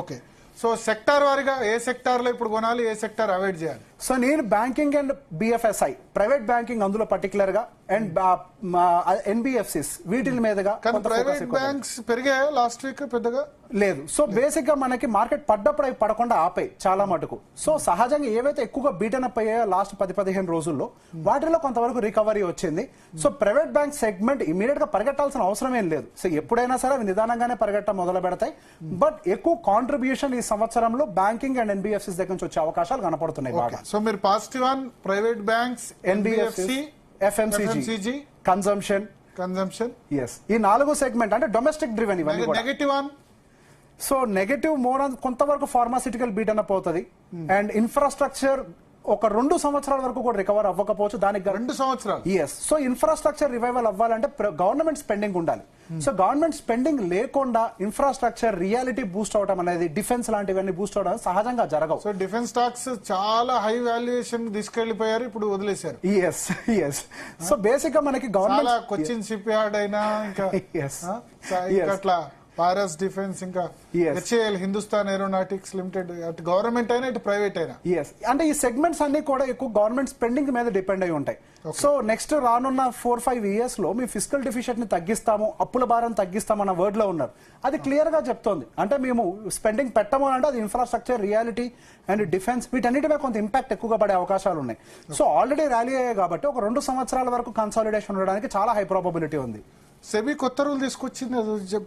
Okay. So sector వారిగా ఏ sector లో ఇప్పుడు కొనాలి, ఏ సెక్టార్ అవాయిడ్ చేయాలి? సో నేను banking and BFSI private banking అందులో పర్టికులర్ గా అండ్ ఎన్బిఎఫ్సిస్ వీటి మీదుగా కానీ ప్రైవేట్ బ్యాంక్స్ పెరిగాయా లాస్ట్ వీక్? పెద్దగా లేదు. సో బేసిక్ గా మనకి మార్కెట్ పడ్డప్పుడు అవి పడకుండా ఆపాయి చాలా మటుకు. సో సహజంగా ఏవైతే ఎక్కువగా బీటన్ అప్ అయ్యాయో లాస్ట్ 10-15 రోజుల్లో వాటిలో కొంతవరకు రికవరీ వచ్చింది. So private bank segment immediate గా పరిగెట్టాల్సిన అవసరం ఏం లేదు. సో ఎప్పుడైనా సరే అవి నిదానంగానే పరిగెట్టడం మొదలు పెడతాయి. బట్ ఎక్కువ కాంట్రిబ్యూషన్ ఈ సంవత్సరంలో బ్యాంకింగ్ అండ్ ఎన్బిఎఫ్సిస్ దగ్గర నుంచి వచ్చే అవకాశాలు కనపడుతున్నాయి బాగా. సో మీరు positive on private banks, NBFC, FMCG, consumption. Yes, ఈ 4 సెగ్మెంట్ అంటే డొమెస్టిక్ డ్రివెన్ ఇవన్నీ. Negative on so negative mode కొంతవరకు ఫార్మాసిటికల్ బీట్ అప్ అవుతుంది అండ్ ఇన్ఫ్రాస్ట్రక్చర్ ఒక 2 సంవత్సరాల వరకు కూడా రికవర్ అవ్వకపోవచ్చు. దానికి 2 సంవత్సరాలు. ఎస్. సో ఇన్ఫ్రాస్ట్రక్చర్ రివైవల్ అవ్వాలంటే గవర్నమెంట్ స్పెండింగ్ ఉండాలి. సో గవర్నమెంట్ స్పెండింగ్ లేకుండా ఇన్ఫ్రాస్ట్రక్చర్ రియాలిటీ బూస్ట్ అవడం అనేది, డిఫెన్స్ లాంటివన్నీ బూస్ట్ అవడం సహజంగా జరగవు. సో డిఫెన్స్ స్టాక్స్ చాలా హై వాల్యుయేషన్ తీసుకెళ్లిపోయారు, ఇప్పుడు వదిలేశారు. Yes yes. సో బేసిక్ గా మనకి గవర్నమెంట్ కొచ్చిన్ షిప్ యార్డ్ అయినా ఇంకా అట్లా పారస్ డిఫెన్స్, ఇంకా హెచ్ఏఎల్, హిందుస్థాన్ ఏరోనాటిక్స్ లిమిటెడ్, అటు గవర్నమెంట్ అయినా ఇటు ప్రైవేట్ అయినా. ఎస్, అంటే ఈ సెగ్మెంట్స్ అన్ని కూడా ఎక్కువ గవర్నమెంట్ స్పెండింగ్ మీద డిపెండ్ అయి ఉంటాయి. సో నెక్స్ట్ రానున్న 4-5 ఇయర్స్ లో మీ ఫిజికల్ డెఫిషియట్ ని తగ్గిస్తాము, అప్పుల భారం తగ్గిస్తామన్న వర్డ్ లో ఉన్నారు. అది క్లియర్ గా చెప్తోంది. అంటే మేము స్పెండింగ్ పెట్టము అంటే అది ఇన్ఫ్రాస్ట్రక్చర్, రియాలిటీ అండ్ డిఫెన్స్ వీటన్నిటిపై కొంత ఇంపాక్ట్ ఎక్కువగా పడే అవకాశాలు ఉన్నాయి. సో ఆల్రెడీ ర్యాలీ అయ్యాయి కాబట్టి ఒక 2 సంవత్సరాల వరకు కన్సాలిడేషన్ ఉండడానికి చాలా హై ప్రాబబిలిటీ ఉంది. సెబీ కొత్త రూల్ తీసుకొచ్చింది, అది